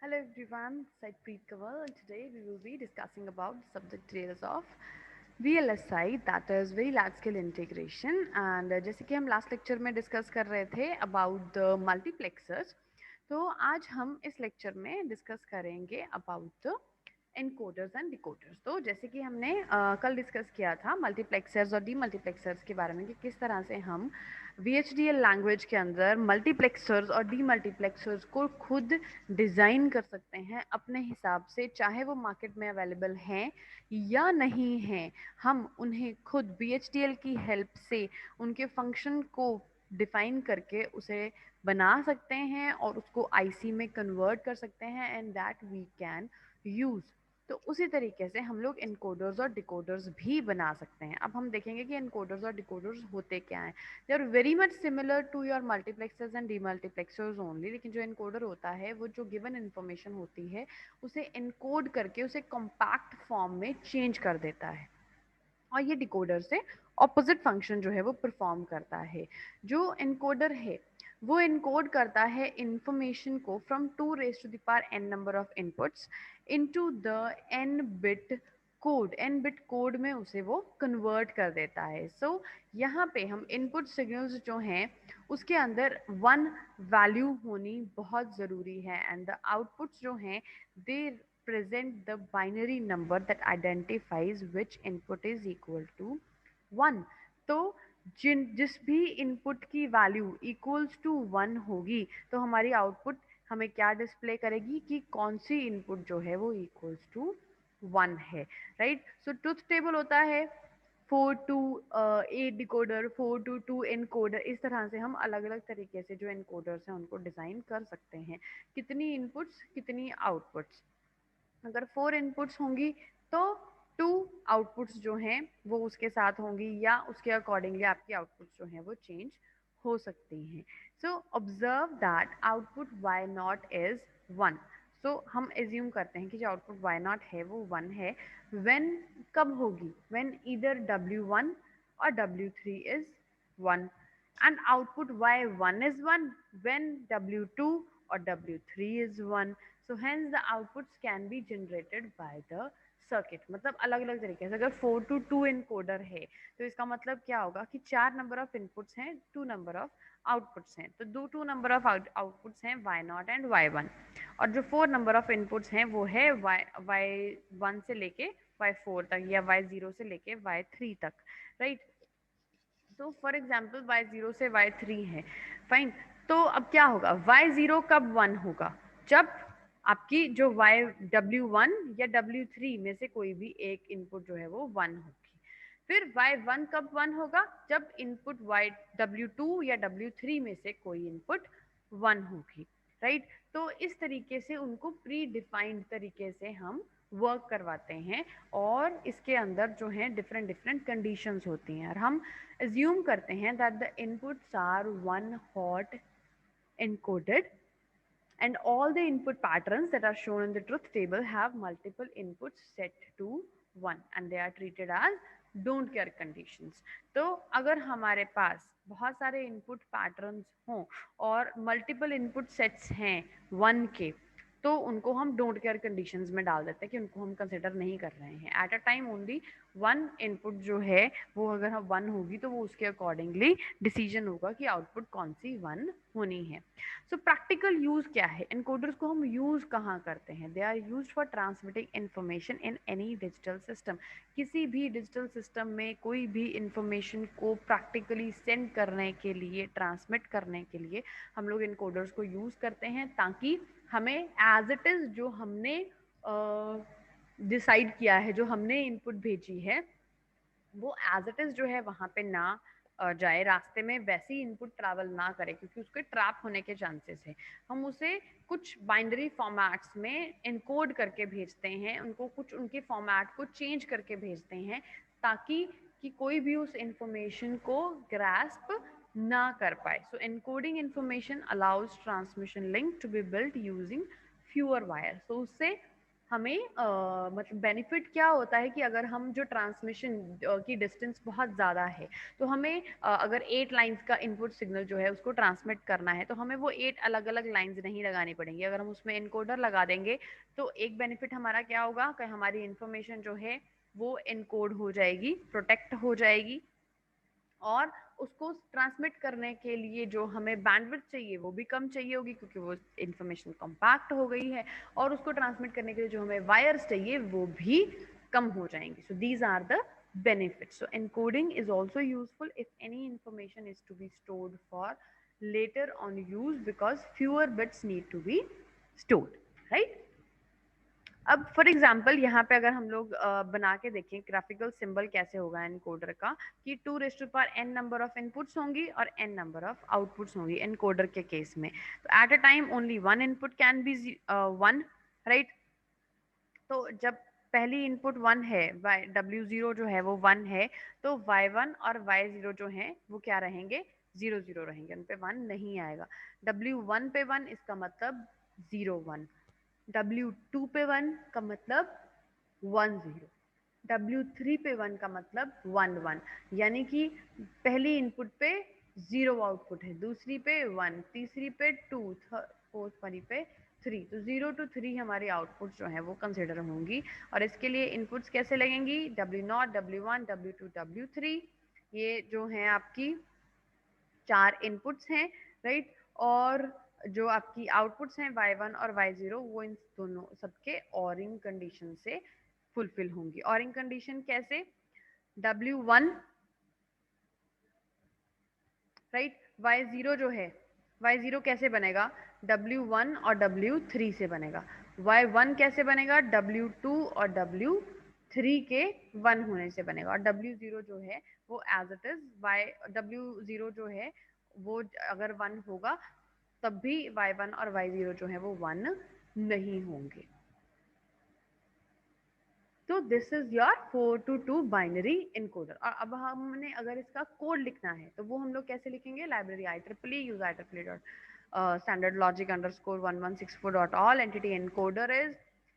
Hello everyone, Saidpreet Kamal, and today we will be discussing about the subject areas of VLSI, that is Very Large Scale Integration. And जैसे कि हम last lecture में discuss कर रहे थे about the multiplexers, तो आज हम इस लेक्चर में डिस्कस करेंगे about the encoders and decoders. तो जैसे कि हमने कल डिस्कस किया था मल्टीप्लेक्सर्स और डीमल्टीप्लेक्सर्स के बारे में कि किस तरह से हम VHDL लैंग्वेज के अंदर मल्टीप्लेक्सर्स और डीमल्टीप्लेक्सर्स को खुद डिज़ाइन कर सकते हैं अपने हिसाब से, चाहे वो मार्केट में अवेलेबल हैं या नहीं हैं। हम उन्हें खुद VHDL की हेल्प से उनके फंक्शन को डिफाइन करके उसे बना सकते हैं और उसको IC में कन्वर्ट कर सकते हैं and that we can use. तो उसी तरीके से हम लोग इनकोडर्स और डिकोडर्स भी बना सकते हैं। अब हम देखेंगे कि इनकोडर्स और डिकोडर्स होते क्या हैं। They are very much similar to your multiplexers and demultiplexers only, लेकिन जो इनकोडर होता है वो जो गिवन इन्फॉर्मेशन होती है उसे इनकोड करके उसे कॉम्पैक्ट फॉर्म में चेंज कर देता है, और ये डिकोडर से ऑपोजिट फंक्शन जो है वो परफॉर्म करता है। जो इनकोडर है वो इनकोड करता है इंफॉर्मेशन को from 2 raised to the power n number of inputs into the n bit code. n bit code में उसे वो कन्वर्ट कर देता है। सो यहाँ पे हम इनपुट सिग्नल्स जो हैं उसके अंदर वन वैल्यू होनी बहुत ज़रूरी है एंड द आउटपुट्स जो हैं दे present the binary number that identifies which input is equal to 1। तो जिस भी इनपुट की वैल्यू इक्वल्स टू 1 होगी तो हमारी आउटपुट हमें क्या डिस्प्ले करेगी कि कौन सी इनपुट जो है वो इक्वल्स टू 1 है। राइट, सो ट्रुथ टेबल होता है 4 to 8 डिकोडर, 4 to 2 एनकोडर। इस तरह से हम अलग अलग तरीके से जो एनकोडर्स हैं उनको डिज़ाइन कर सकते हैं। कितनी इनपुट्स कितनी आउटपुट्स। अगर 4 इनपुट्स होंगी तो 2 आउटपुट्स जो हैं वो उसके साथ होंगी या उसके अकॉर्डिंगली आपकी आउटपुट्स जो हैं वो चेंज हो सकती हैं। So observe that output Y naught is 1। So हम एज्यूम करते हैं कि जो आउटपुट वाई नॉट है वो 1 है। व्हेन कब होगी? व्हेन ईदर W1 और W3 is 1 and output y1 is 1 when w2 or w3 is 1। so hence the outputs can be generated by the circuit. मतलब अलग अलग तरीके से अगर 4 to 2 इनकोडर है तो इसका मतलब क्या होगा कि 4 नंबर ऑफ इनपुट्स हैं, 2 नंबर ऑफ आउटपुट्स हैं। तो 2 नंबर ऑफ आउटपुट्स हैं y0 एंड y1, और जो 4 नंबर ऑफ इनपुट्स हैं वो है y1 से लेके y4 तक या y0 से लेके y3 तक। राइट, तो फॉर एग्जाम्पल y0 से y3 है, फाइन। तो अब क्या होगा? y0 कब 1 होगा? जब आपकी जो W1 या W3 में से कोई भी एक इनपुट जो है वो 1 होगी। फिर y1 कब 1 होगा? जब इनपुट W2 या W3 में से कोई इनपुट 1 होगी। राइट, तो इस तरीके से उनको प्री डिफाइंड तरीके से हम वर्क करवाते हैं, और इसके अंदर जो है डिफरेंट डिफरेंट कंडीशंस होती हैं, और हम assume करते हैं that the inputs are one hot encoded and all the input patterns that are shown in the truth table have multiple inputs set to 1 and they are treated as don't care conditions। तो अगर हमारे पास बहुत सारे input patterns हों और multiple input sets हैं 1 के, तो उनको हम डोंट केयर कंडीशंस में डाल देते हैं कि उनको हम कंसिडर नहीं कर रहे हैं। Eight a time only 1 input जो है वो अगर हम 1 होगी तो वो उसके अकॉर्डिंगली डिसीजन होगा कि आउटपुट कौन सी 1 होनी है। सो प्रैक्टिकल यूज क्या है? एनकोडर्स को हम यूज कहाँ करते हैं? They are used for transmitting information in any digital system. किसी भी डिजिटल सिस्टम में कोई भी इंफॉर्मेशन को प्रैक्टिकली सेंड करने के लिए, ट्रांसमिट करने के लिए हम लोग एनकोडर्स को यूज करते हैं, ताकि हमें एज इट इज जो हमने डिसाइड किया है, जो हमने इनपुट भेजी है, वो एज इट इज जो है वहाँ पे ना जाए, रास्ते में वैसी इनपुट ट्रैवल ना करे, क्योंकि उसके ट्रैप होने के चांसेस है। हम उसे कुछ बाइनरी फॉर्मेट्स में इनकोड करके भेजते हैं, उनको कुछ उनके फॉर्मेट को चेंज करके भेजते हैं, ताकि कि कोई भी उस इंफॉर्मेशन को ग्रास्प ना कर पाए। So encoding information allows transmission link to be built using fewer wire. So उससे हमें मतलब बेनिफिट क्या होता है कि अगर हम जो ट्रांसमिशन की डिस्टेंस बहुत ज़्यादा है तो हमें अगर 8 लाइंस का इनपुट सिग्नल जो है उसको ट्रांसमिट करना है तो हमें वो 8 अलग अलग लाइंस नहीं लगानी पड़ेंगी। अगर हम उसमें इनकोडर लगा देंगे तो एक बेनिफिट हमारा क्या होगा कि हमारी इंफॉर्मेशन जो है वो इनकोड हो जाएगी, प्रोटेक्ट हो जाएगी, और उसको ट्रांसमिट करने के लिए जो हमें बैंडविड्थ चाहिए वो भी कम चाहिए होगी क्योंकि वो इंफॉर्मेशन कॉम्पैक्ट हो गई है, और उसको ट्रांसमिट करने के लिए जो हमें वायर्स चाहिए वो भी कम हो जाएंगी। So these are the benefits. So encoding is also useful if any information is to be stored for later on use because fewer bits need to be stored, right? अब फॉर एग्जाम्पल यहाँ पे अगर हम लोग बना के देखें graphical symbol कैसे होगा एनकोडर का, कि 2 raise to power n number of inputs होंगी और n नंबर ऑफ आउटपुट्स होंगी एनकोडर के केस में। तो at a time only one input can be one, right. तो जब पहली इनपुट वन है, W0 जो है वो वन है, तो Y1 और Y0 जो हैं वो क्या रहेंगे, 0 0 रहेंगे, उन पे वन नहीं आएगा। W1 पे वन इसका मतलब 0 1, W2 पे वन का मतलब 1 0, W3 पे वन का मतलब 1 1, यानी कि पहली इनपुट पे 0 आउटपुट है, दूसरी पे 1, तीसरी पे 2, फोर्थ वाली पे 3। तो 0 to 3 हमारी आउटपुट जो है वो कंसिडर होंगी, और इसके लिए इनपुट्स कैसे लगेंगी, W0, W1, W2, W3, ये जो हैं आपकी 4 इनपुट्स हैं, राइट। और जो आपकी आउटपुट्स हैं Y1 और Y0 वो इन दोनों सबके ऑरिंग कंडीशन से फुलफिल होंगी। ऑरिंग कंडीशन कैसे, W1, राइट, Y0 जो है, Y0 कैसे बनेगा, W1 और W3 से बनेगा। Y1 कैसे बनेगा, W2 और W3 के 1 होने से बनेगा। और W0 जो है वो एज इट इज W0 जो है वो अगर 1 होगा तब भी Y1 और Y0 जो है वो 1 नहीं होंगे। तो this is your 4 to 2 binary encoder. और अब हमने अगर इसका कोड लिखना है तो वो हम लोग कैसे लिखेंगे, library IEEE use IEEE dot standard logic underscore 1164 dot all entity encoder is,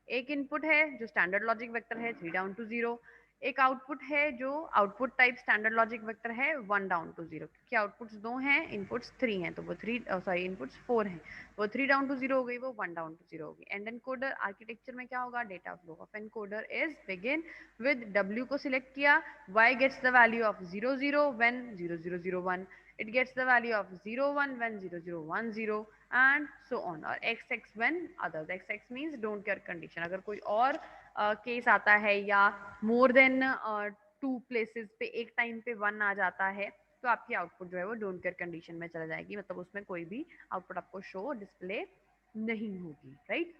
एक इनपुट है जो स्टैंडर्ड लॉजिक वेक्टर है 3 डाउन टू 0, एक आउटपुट है जो output type standard logic vector है 1 डाउन टू 0, क्योंकि आउटपुट्स 2 हैं इनपुट्स 3 हैं तो वो 3 सॉरी इनपुट्स 4 हैं, वो 3 डाउन टू 0 हो गई, वो 1 डाउन टू 0 होगी। एंड एनकोडर आर्किटेक्चर में क्या होगा, data flow of encoder is begin with W को सिलेक्ट किया, Y gets the value of 0 0 when 0 0 0 1, it gets the value of 0 1 when 0 0 1 0 and so on, और XX when others, XX means don't care condition। अगर कोई और case आता है या more than 2 places पे एक टाइम पे 1 आ जाता है तो आपकी आउटपुट जो है वो डोंट केयर कंडीशन में चला जाएगी, मतलब उसमें कोई भी आउटपुट आपको शो डिस्प्ले नहीं होगी, right.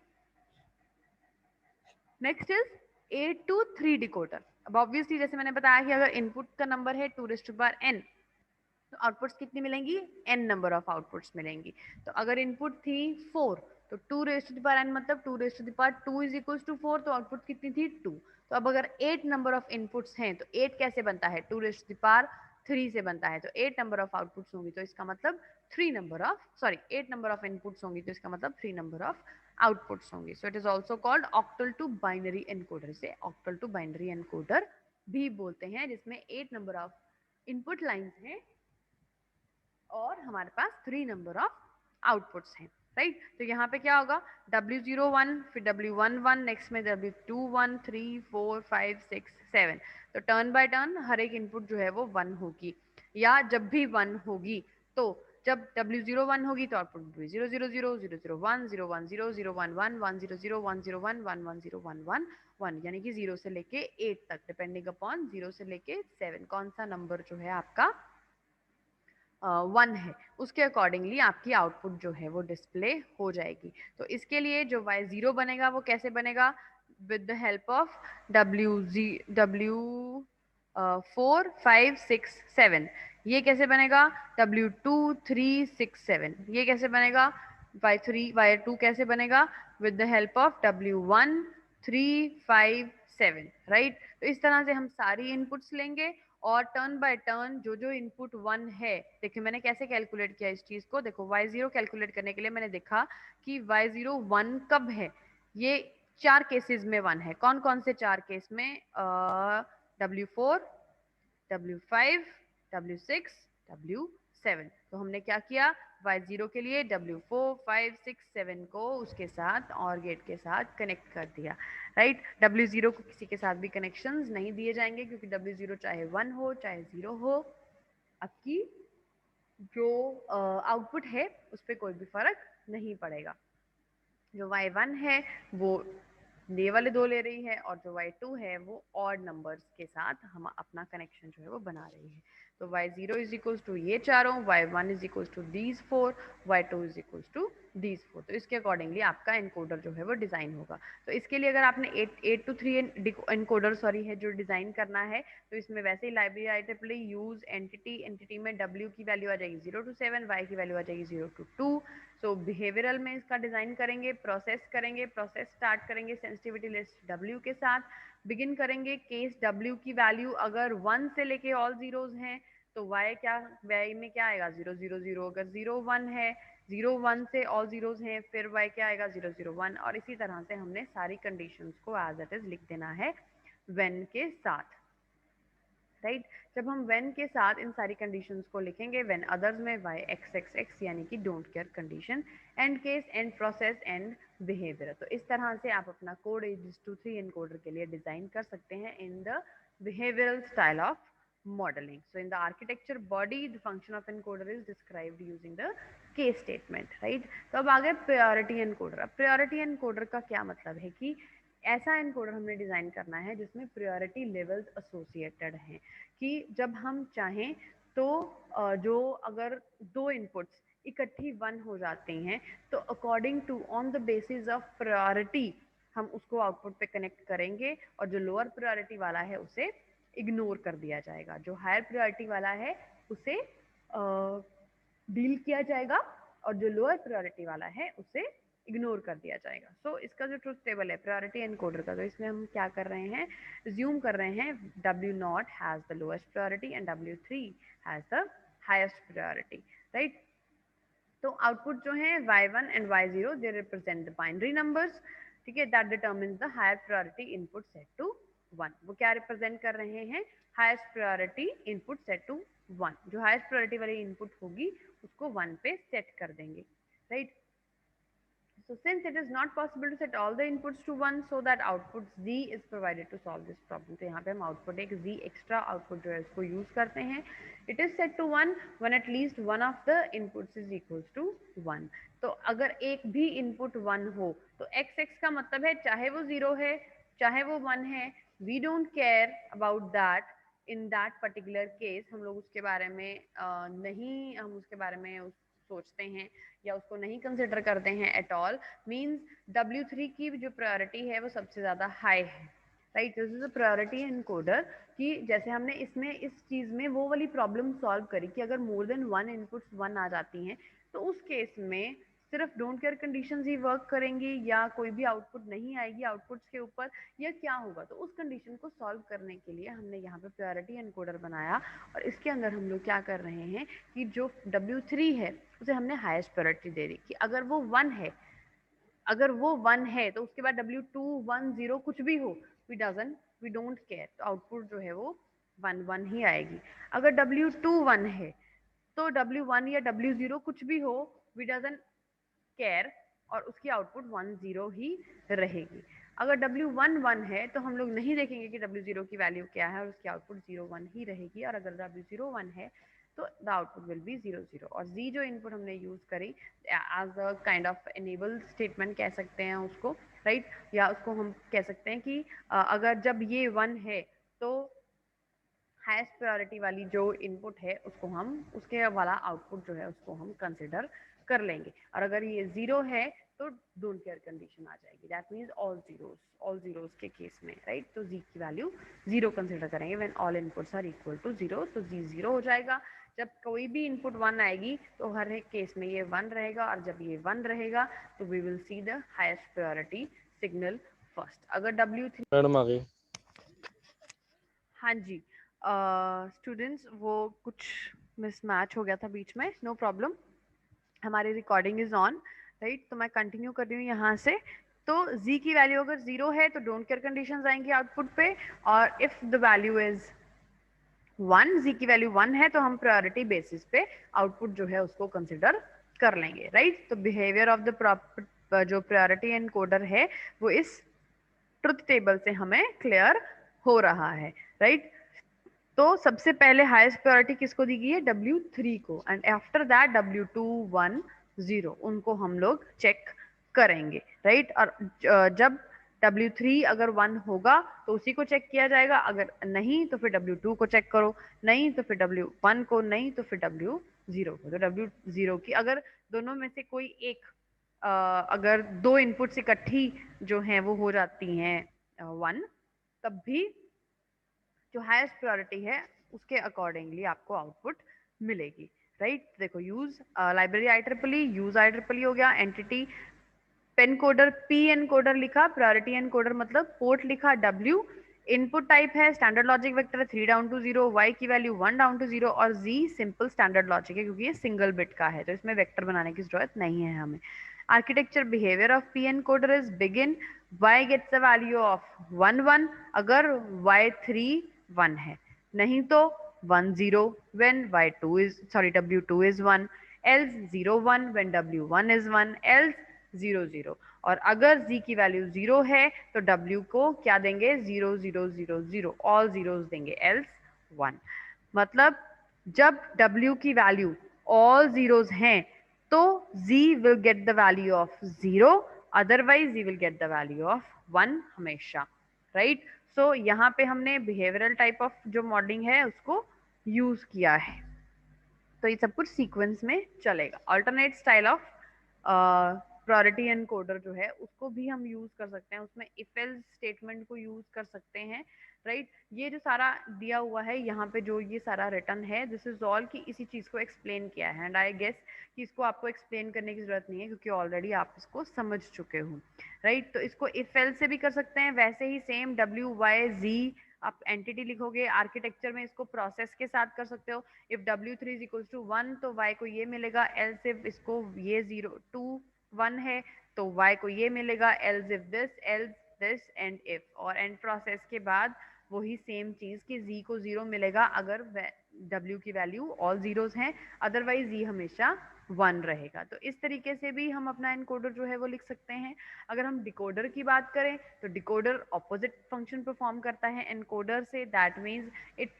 Next is 8 to 3 decoder. अब ऑब्वियसली जैसे मैंने बताया कि अगर इनपुट का नंबर है 2 raised to power n तो आउटपुट्स कितनी मिलेंगी, n नंबर ऑफ आउटपुट्स मिलेंगी। तो अगर इनपुट थी 4 तो 2 raised to the power n मतलब 2 raised to the power 2 is equals to 4, तो आउटपुट कितनी थी 2। तो अब अगर 8 नंबर ऑफ इनपुट्स हैं तो 8 कैसे बनता है, 2 raised to the power 3 से बनता है, तो 8 नंबर ऑफ आउटपुट्स होंगी तो इसका मतलब 3 number of 8 number of inputs होंगी तो इसका मतलब 3 नंबर ऑफ आउटपुट्स होंगी। So it is also called octal to binary encoder, से ऑक्टल टू बाइनरी एनकोडर भी बोलते हैं, जिसमें 8 नंबर ऑफ इनपुट लाइंस हैं और हमारे पास 3 नंबर ऑफ आउटपुट्स हैं, राइट। तो यहाँ पे क्या होगा, W0 1, फिर W1 1, नेक्स्ट में W2 1, 3 4 5 6 7। तो टर्न बाय टर्न हर एक इनपुट जो है वो 1 होगी, या जब भी 1 होगी तो जब W0 1 होगी तो आउटपुट भी 0 0 0 0 0 1 0 1 0 0 1 1 1 0 0 1 0 1 1 1 0 1 1 1, यानी कि 0 से लेके 8 तक डिपेंडिंग अपॉन 0 से लेके 7 कौन सा नंबर जो है आपका 1 है उसके अकॉर्डिंगली आपकी आउटपुट जो है वो डिस्प्ले हो जाएगी। तो इसके लिए जो Y0 बनेगा वो कैसे बनेगा, with the help of W 4 5 6 7, ये कैसे बनेगा, W2 3 6 7, ये कैसे बनेगा, Y2 कैसे बनेगा, with the help of W1 3 5 7, right. तो इस तरह से हम सारी इनपुट्स लेंगे और टर्न बाय टर्न जो जो इनपुट 1 है, देखिए मैंने कैसे कैलकुलेट किया इस चीज को, देखो Y0 कैलकुलेट करने के लिए मैंने देखा कि Y0 1 कब है, ये 4 केसेस में 1 है। कौन कौन से 4 केस में? W4, W5, W6, W7। तो हमने क्या किया, Y0 के लिए W4, 5, 6, 7 को उसके साथ और गेट के साथ कनेक्ट कर दिया, राइट। W0 को किसी के साथ भी कनेक्शंस नहीं दिए जाएंगे क्योंकि W0 चाहे 1 हो चाहे 0 हो, आपकी जो आउटपुट है उस पर कोई भी फर्क नहीं पड़ेगा। जो Y1 है वो ये वाले 2 ले रही है और जो Y2 है वो ऑड नंबर्स के साथ हम अपना कनेक्शन जो है वो बना रही है। तो Y0 इज इक्वल्स टू ये चारों, Y1 is equals to these 4, Y2 is equals to these 4। तो इसके अकॉर्डिंगली आपका एनकोडर जो है वो डिज़ाइन होगा। तो इसके लिए अगर आपने 8 to 3 एनकोडर है जो डिज़ाइन करना है, तो इसमें वैसे ही लाइब्रेरी IEEE यूज एंटिटी में W की वैल्यू आ जाएगी 0 to 7, Y की वैल्यू आ जाएगी 0 to 2। सो बिहेवियरल में इसका डिजाइन करेंगे, प्रोसेस स्टार्ट करेंगे सेंसिटिविटी लिस्ट W के साथ, बिगिन करेंगे केस W की वैल्यू अगर 1 से लेके ऑल जीरोज हैं तो Y में क्या आएगा 0 0 0, अगर 0 1 है 0 1 से ऑल जीरोज हैं फिर Y क्या आएगा 0 0 1, और इसी तरह से हमने सारी कंडीशंस को एज इट इज लिख देना है व्हेन के साथ, राइट। जब हम व्हेन के साथ इन सारी कंडीशंस को लिखेंगे, व्हेन अदर्स में y(x(x) यानी कि don't care condition, and case, and process, and behaviour. तो इस तरह से आप अपना कोड 8:3 एनकोडर के लिए डिजाइन कर सकते हैं in the behavioural style of modeling. So in the architecture body, the function of encoder is described using the case statement, right? तो अब आ गए priority encoder। अब priority encoder का क्या मतलब है कि ऐसा एनकोडर हमने डिजाइन करना है जिसमें प्रायोरिटी लेवल्स एसोसिएटेड हैं, कि जब हम चाहें तो जो अगर 2 इनपुट्स इकट्ठी 1 हो जाते हैं तो according to on the basis of priority हम उसको आउटपुट पे कनेक्ट करेंगे, और जो लोअर प्रायोरिटी वाला है उसे इग्नोर कर दिया जाएगा, जो हायर प्रायोरिटी वाला है उसे डील किया जाएगा, और जो लोअर प्रायोरिटी वाला है उसे इग्नोर कर दिया जाएगा। सो इसका जो ट्रुथ टेबल है प्रायोरिटी एनकोडर का, तो इसमें हम क्या कर रहे हैं, ज्यूम कर रहे हैं W0 has the lowest priority and W3 has the highest priority, right. तो आउटपुट जो है Y1 एंड Y0 they represent the binary numbers, ठीक है, that determines the higher priority input set to 1। वो क्या रिप्रेजेंट कर रहे हैं, highest priority input set to 1। जो हाईएस्ट प्रायोरिटी वाली इनपुट होगी उसको 1 पे सेट कर देंगे, right. So since it is not possible to set all the inputs to 1, so that output Z is provided to solve this problem. तो यहाँ पे हम output एक Z extra output जो है इसको use करते हैं. It is set to 1 when at least one of the inputs is equals to 1. तो अगर एक भी input 1 हो तो XX का मतलब है चाहे वो 0 है चाहे वो 1 है, we don't care about that. In that particular case हम लोग उसके बारे में नहीं, हम उसके बारे में सोचते हैं या उसको नहीं कंसिडर करते हैं एट ऑल। मींस W3 की जो प्रायोरिटी है वो सबसे ज़्यादा हाई है, right. This is a priority encoder कि जैसे हमने इसमें इस चीज़ में वो वाली प्रॉब्लम सॉल्व करी कि अगर मोर देन 1 इनपुट्स 1 आ जाती हैं तो उस केस में सिर्फ don't care conditions he work करेंगी या कोई भी आउटपुट नहीं आएगी आउटपुट्स के ऊपर, या क्या होगा। तो उस कंडीशन को सॉल्व करने के लिए हमने यहाँ पे प्रायोरिटी एनकोडर बनाया, और इसके अंदर हम लोग क्या कर रहे हैं कि जो W3 है उसे हमने हाईएस्ट प्रायोरिटी दे दी कि अगर वो 1 है, अगर वो 1 है तो उसके बाद W2 1 0 कुछ भी हो, वी डोंट केयर, तो आउटपुट जो है वो 1 1 ही आएगी। अगर W2 1 है तो W1 या W0 कुछ भी हो, वी डजंट केयर, और उसकी आउटपुट 1 0 ही रहेगी। अगर W1 1 है तो हम लोग नहीं देखेंगे कि W0 की वैल्यू क्या है और उसकी आउटपुट 0 1 ही रहेगी, और अगर W0 1 है तो द आउटपुट विल बी 0 0। और Z जो इनपुट हमने यूज करी as a kind of enable statement कह सकते हैं उसको, राइट। या उसको हम कह सकते हैं कि अगर जब ये 1 है तो हाईएस्ट प्रायोरिटी वाली जो इनपुट है उसको हम, उसके वाला आउटपुट जो है उसको हम कंसिडर कर लेंगे, और अगर ये 0 है तो डोंट केयर कंडीशन आ जाएगी, दैट मीन्स ऑल जीरोस के केस में, राइट। तो Z की वैल्यू 0 कंसिडर करेंगे when all inputs are equal to 0, तो Z 0 हो जाएगा। जब कोई भी इनपुट 1 आएगी तो हर एक केस में ये 1 रहेगा, और जब ये 1 रहेगा तो we will see the highest priority signal first. अगर W3 मैडम आ गई। हाँ जी स्टूडेंट्स, वो कुछ मिसमैच हो गया था बीच में, नो प्रॉब्लम, हमारी रिकॉर्डिंग इज ऑन, राइट। तो मैं कंटिन्यू कर रही हूँ यहाँ से। तो z की वैल्यू अगर 0 है तो डोंट केयर कंडीशंस आएंगी आउटपुट पे, और if the value is 1, z की वैल्यू 1 है तो हम प्रायोरिटी बेसिस पे आउटपुट जो है उसको कंसिडर कर लेंगे, राइट। तो बिहेवियर ऑफ द जो प्रायोरिटी एनकोडर है वो इस ट्रुथ टेबल से हमें क्लियर हो रहा है, राइट। तो सबसे पहले हाईएस्ट प्रायोरिटी किसको दी गई है, W3 को, एंड आफ्टर दैट W2 1 0 उनको हम लोग चेक करेंगे, राइट। और जब W3 अगर 1 होगा तो उसी को चेक किया जाएगा, अगर नहीं तो फिर W2 को चेक करो, नहीं तो फिर W1 को, नहीं तो फिर W0 को। तो W0 की अगर दोनों में से कोई एक अगर दो इनपुट्स इकट्ठी जो हैं वो हो जाती हैं 1, तब भी जो हाईएस्ट प्रायोरिटी है उसके अकॉर्डिंगली आपको आउटपुट मिलेगी, राइट। देखो use library IEEE, use IEEE हो गया, entity pen coder P encoder लिखा, प्रायोरिटी एनकोडर मतलब पोर्ट लिखा W, इनपुट टाइप है स्टैंडर्ड लॉजिक वेक्टर है 3 डाउन टू 0, Y की वैल्यू 1 डाउन टू 0 और Z सिंपल स्टैंडर्ड लॉजिक है क्योंकि ये सिंगल बिट का है तो इसमें वेक्टर बनाने की जरूरत नहीं है हमें। Architecture behaviour of P encoder is begin Y gets the value of 1 1 अगर Y3 1 है, नहीं तो 1 0 when W2 is 1, else 0 1 when W1 is 1, else 0 0। और अगर z की वैल्यू 0 है तो w को क्या देंगे, 0 0 0 0, ऑल जीरोस देंगे, else 1। मतलब जब w की वैल्यू ऑल जीरोस हैं तो z will get the value of 0, otherwise z will get the value of 1 हमेशा, राइट। सो यहाँ पे हमने बिहेवियरल टाइप ऑफ जो मॉडलिंग है उसको यूज किया है, तो ये सब कुछ सीक्वेंस में चलेगा। Alternate style of priority encoder जो है उसको भी हम यूज कर सकते हैं, उसमें इफ एल्स स्टेटमेंट को यूज कर सकते हैं, राइट। ये जो सारा दिया हुआ है यहाँ पे जो ये सारा रिटर्न है, दिस इज ऑल की इसी चीज को एक्सप्लेन किया है, एंड आई गेस कि इसको आपको एक्सप्लेन करने की जरूरत नहीं है क्योंकि ऑलरेडी आप इसको समझ चुके हो, राइट। तो इसको इफ एल्स से भी कर सकते हैं, वैसे ही सेम WYZ आप एंटिटी लिखोगे, आर्किटेक्चर में इसको प्रोसेस के साथ कर सकते हो। If W3 is equal to 1 तो Y को ये मिलेगा, एल्स इफ इसको ये 0 2 1 है तो Y को ये मिलेगा, else if this and if, और एंड प्रोसेस के बाद वही सेम चीज कि Z को 0 मिलेगा अगर W की वैल्यू ऑल जीरोस हैं, अदरवाइज Z हमेशा 1 रहेगा। तो इस तरीके से भी हम अपना एनकोडर जो है वो लिख सकते हैं। अगर हम डिकोडर की बात करें तो डिकोडर ऑपोजिट फंक्शन परफॉर्म करता है एनकोडर से, that means it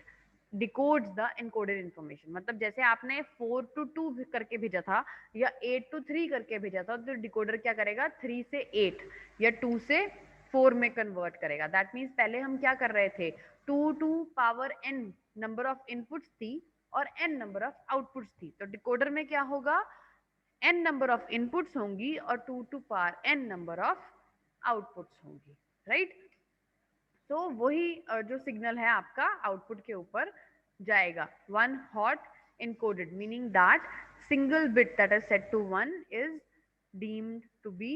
डिकोड्स the encoded information. मतलब जैसे आपने 4 to 2 करके भेजा था या 8 to 3 करके भेजा था तो डिकोडर क्या करेगा, 3 से 8 या 2 से 4 में कन्वर्ट करेगा। दैट मीन्स पहले हम क्या कर रहे थे, 2 to power n number of inputs थी और n नंबर ऑफ आउटपुट्स थी, तो डिकोडर में क्या होगा, n नंबर ऑफ इनपुट्स होंगी और 2 to power n number of outputs होंगी, राइट। तो वही जो सिग्नल है आपका आउटपुट के ऊपर जाएगा। 1 hot encoded meaning that single bit that is set to 1 is deemed to be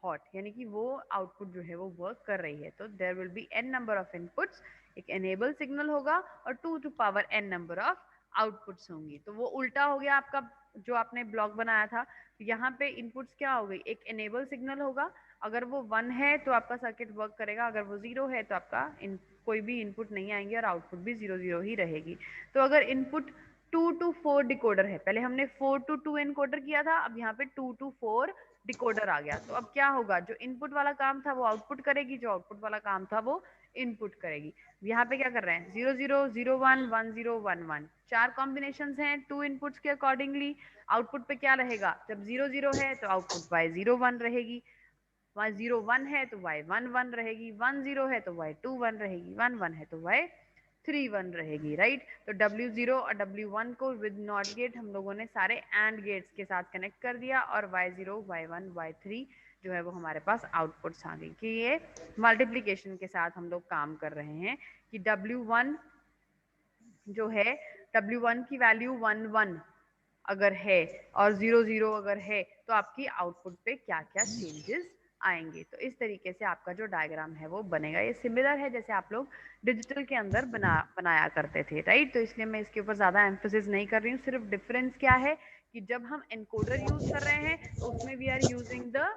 hot, यानी कि वो आउटपुट जो है वो वर्क कर रही है। तो there will be n number of inputs, एक एनेबल सिग्नल होगा और 2 to power n number of outputs होंगी। तो वो उल्टा हो गया आपका जो आपने ब्लॉक बनाया था, यहाँ पे इनपुट्स क्या हो गई, एक एनेबल सिग्नल होगा, अगर वो 1 है तो आपका सर्किट वर्क करेगा, अगर वो 0 है तो आपका कोई भी इनपुट नहीं आएंगे और आउटपुट भी 0 0 ही रहेगी। तो अगर इनपुट 2 to 4 डिकोडर है, पहले हमने 4 to 2 एनकोडर किया था, अब यहाँ पे 2 to 4 डिकोडर आ गया, तो अब क्या होगा, जो इनपुट वाला काम था वो आउटपुट करेगी, जो आउटपुट वाला काम था वो इनपुट करेगी। यहाँ पे क्या कर रहे हैं, 0 0 0 1 1 0 1 1, चार कॉम्बिनेशन हैं 2 इनपुट्स के अकॉर्डिंगली। आउटपुट पे क्या रहेगा, जब 0 0 है तो आउटपुट Y 0 1 रहेगी, Y 0 1 है तो Y 1 1 रहेगी, 1 0 है तो Y 2 1 रहेगी, 1 1 है तो Y 3 1 रहेगी, राइट। तो W0 और W1 को विद नॉट गेट हम लोगों ने सारे एंड गेट्स के साथ कनेक्ट कर दिया और Y0 Y1 Y3 जो है वो हमारे पास आउटपुट्स आ गई कि ये मल्टीप्लीकेशन के साथ हम लोग काम कर रहे हैं कि W1 जो है, W1 की वैल्यू 1 1 अगर है और 0 0 अगर है तो आपकी आउटपुट पे क्या क्या चेंजेस आएंगे। तो इस तरीके से आपका जो डायग्राम है वो बनेगा। ये सिमिलर है जैसे आप लोग डिजिटल के अंदर बनाया करते थे, राइट। तो इसलिए मैं इसके ऊपर ज्यादा एम्फोसिस नहीं कर रही हूँ, सिर्फ डिफरेंस क्या है कि जब हम एनकोडर यूज कर रहे हैं तो उसमें वी आर यूजिंग द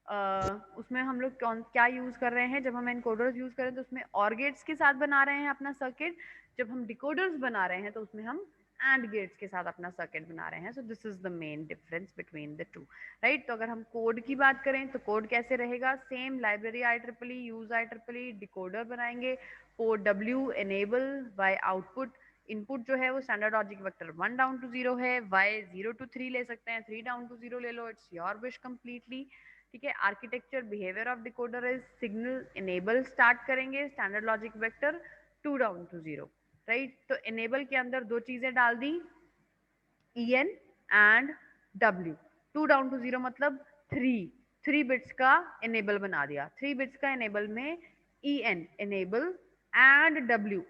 उसमें हम लोग कौन क्या यूज़ कर रहे हैं, जब हम एनकोडर्स यूज़ कर रहे हैं तो उसमें और गेट्स के साथ बना रहे हैं अपना सर्किट, जब हम डिकोडर्स बना रहे हैं तो उसमें हम एंड गेट्स के साथ अपना सर्किट बना रहे हैं. So this is the main difference between the two, right. तो अगर हम कोड की बात करें तो कोड कैसे रहेगा, same library IEEE use IEEE decoder बनाएंगे. Port W enable, Y output, input जो है वो standard logic vector 1 down to 0 है, वाई 0 to 3 ले सकते हैं, 3 डाउन टू 0 ले लो, इट्स योर विश कंप्लीटली. ठीक है. Architecture behaviour of decoder is signal enable start करेंगे, standard logic vector 2 down to 0, right. तो एनेबल के अंदर दो चीजें डाल दी, en and w. 2 down to 0 मतलब 3 बिट्स का एनेबल बना दिया. 3 बिट्स का एनेबल में en एनेबल एंड w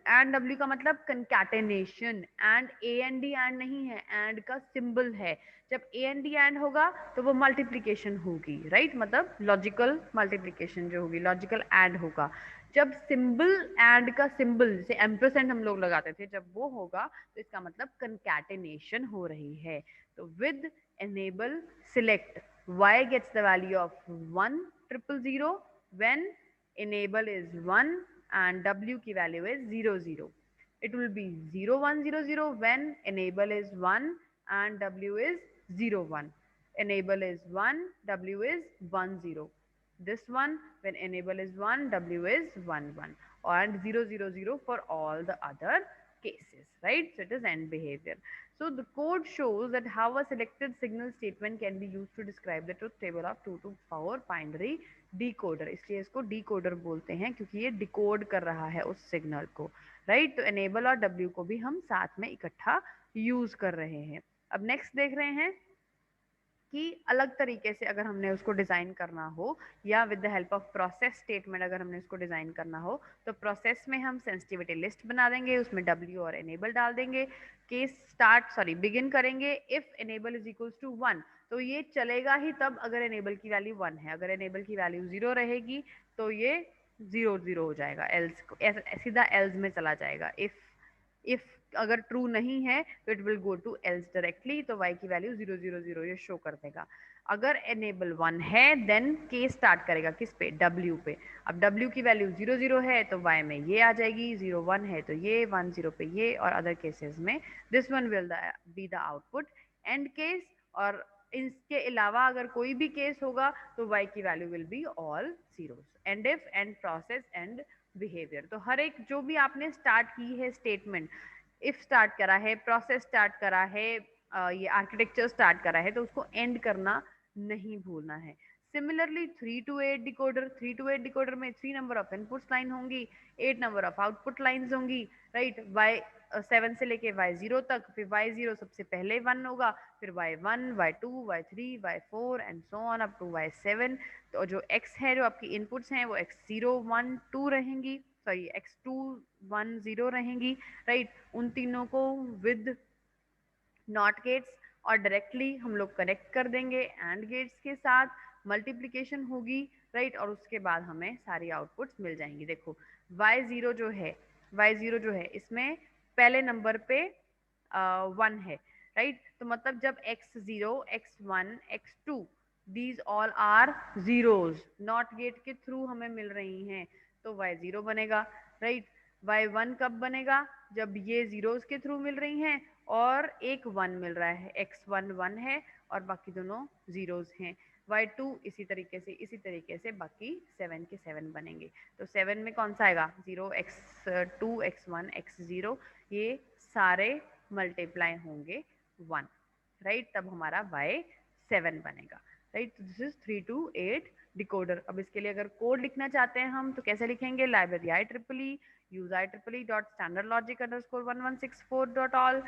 का मतलब कंकैटेनेशन. एंड and एंड नहीं है, एंड का सिंबल है. जब and एंड होगा तो वो मल्टीप्लिकेशन होगी, राइट. मतलब लॉजिकल मल्टीप्लिकेशन जो होगी, लॉजिकल एंड होगा. जब सिंबल एंड का सिंबल जैसे एम्परसेंड हम लोग लगाते थे, जब वो होगा तो इसका मतलब कंकैटेनेशन हो रही है. तो with enable select y gets the value of 1 0 0 when enable is 1 and w की value is 0 0. It will be 0 1 0 0 when enable is 1 and w is 0 1. Enable is 1, w is 1 0. This one when enable is 1, w is 1 1, and 0 0 0 for all the other cases, right. So it is end behavior. So the code shows that how a selected signal statement can be used to describe the truth table of 2 to 4 binary decoder. इसलिए इसको decoder बोलते हैं क्योंकि ये decode कर रहा है उस सिग्नल को, राइट. तो enable और w को भी हम साथ में इकट्ठा यूज कर रहे हैं. अब नेक्स्ट देख रहे हैं कि अलग तरीके से अगर हमने उसको डिज़ाइन करना हो या with the help of process statement अगर हमने उसको डिज़ाइन करना हो, तो प्रोसेस में हम सेंसिटिविटी लिस्ट बना देंगे, उसमें W और एनेबल डाल देंगे. बिगिन करेंगे if enable is equals to 1. तो ये चलेगा ही तब अगर एनेबल की वैल्यू 1 है. अगर एनेबल की वैल्यू 0 रहेगी तो ये 0 0 हो जाएगा, एल्स सीधा एल्स में चला जाएगा. इफ अगर ट्रू नहीं है तो it will go to else directly. तो y की वैल्यू 0 0 0 ये शो कर देगा. अगर एनेबल 1 है देन के स्टार्ट करेगा किस पे, w पे. अब w की वैल्यू 0 0 है तो y में ये आ जाएगी, 0 1 है तो ये, 1 0 पे ये, और अदर केसेस में this one will be the output and case. और इसके अलावा अगर कोई भी केस होगा तो y की value will be all zeros. And if and process and behaviour. तो हर एक जो भी आपने स्टार्ट की है स्टेटमेंट, इफ स्टार्ट करा है, प्रोसेस स्टार्ट करा है, ये आर्किटेक्चर स्टार्ट करा है, तो उसको एंड करना नहीं भूलना है. Similarly 3 to 8 decoder, 3 to 8 decoder में 3 नंबर ऑफ इनपुट्स लाइन होंगी, 8 नंबर ऑफ आउटपुट लाइंस होंगी, राइट. वाई 7 से लेके y0 तक, फिर y0 सबसे पहले 1 होगा, फिर y1 y2 y3 y4 and so on up to y7. तो जो x है, जो आपकी इनपुट्स हैं वो x0 1 2 रहेंगी, सॉरी x2 1 0 रहेंगी, राइट. उन तीनों को विद नॉट गेट्स और डायरेक्टली हम लोग कनेक्ट कर देंगे एंड गेट्स के साथ. मल्टीप्लिकेशन होगी, राइट. और उसके बाद हमें सारी आउटपुट्स मिल जाएंगी. देखो y0 जो है इसमें पहले नंबर पे 1 है, राइट. तो मतलब जब x0 x1 x2 these all are zeros not gate के थ्रू हमें मिल रही हैं तो y0 बनेगा, राइट. y1 कब बनेगा, जब ये जीरोस के थ्रू मिल रही हैं और एक 1 मिल रहा है, x1 1 है और बाकी दोनों जीरोस हैं. y2 इसी तरीके से बाकी 7 के 7 बनेंगे. तो 7 में कौन सा आएगा, 0 x2 x1 x0, ये सारे मल्टीप्लाई होंगे 1, राइट. तब हमारा y7 बनेगा, right. This is 3 to 8 decoder. अब इसके लिए अगर कोड लिखना चाहते हैं हम तो कैसे लिखेंगे, library IEEE use IEEE.standardlogic_1164.all.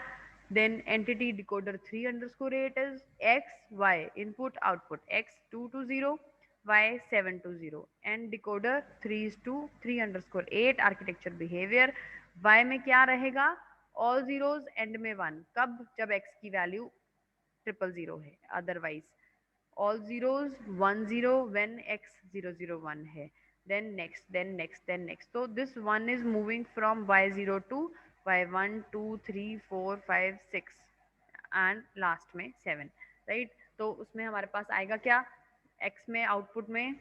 Then entity decoder 3 underscore 8 is x y input output x 2 to 0 y 7 to 0 and decoder 3 is to 3 underscore 8 architecture behavior. y में क्या रहेगा, all zeros end में 1. कब, जब x की वैल्यू 0 0 है. Otherwise all zeros 1 0 when x 0 0 1 है. Then next. So this one is moving from y0 to y1 2 3 4 5 6 and last में 7, right. तो उसमें हमारे पास आएगा क्या, एक्स में आउटपुट में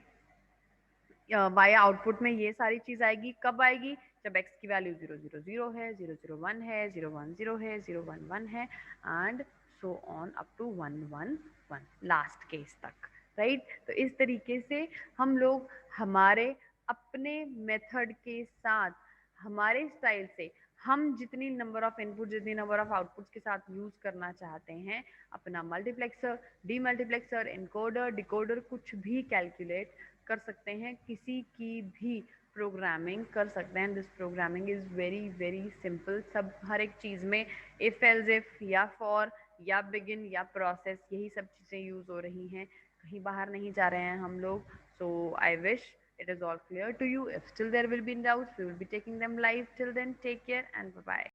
वाई आउटपुट में ये सारी चीज आएगी। कब आएगी? जब x की वैल्यू 0 0 0 है, 0 0 1 है, 0 1 0 है, 0 1 1 है, and so on up to 1 1 1 last case तक, राइट। तो इस तरीके से हम लोग हमारे अपने मेथड के साथ, हमारे स्टाइल से, हम जितनी नंबर ऑफ इनपुट, जितनी नंबर ऑफ आउटपुट्स के साथ यूज करना चाहते हैं, अपना मल्टीप्लेक्सर, डीमल्टीप्लेक्सर, इनकोडर, डिकोडर, कुछ भी कैलकुलेट कर सकते हैं, किसी की भी प्रोग्रामिंग कर सकते हैं। This programming is very very simple. सब हर एक चीज़ में इफ एल्स इफ या फॉर या बिगिन या प्रोसेस, यही सब चीज़ें यूज़ हो रही हैं, कहीं बाहर नहीं जा रहे हैं हम लोग। So I wish it is all clear to you. If still there will be doubts, we will be taking them live. Till then, take care and bye bye.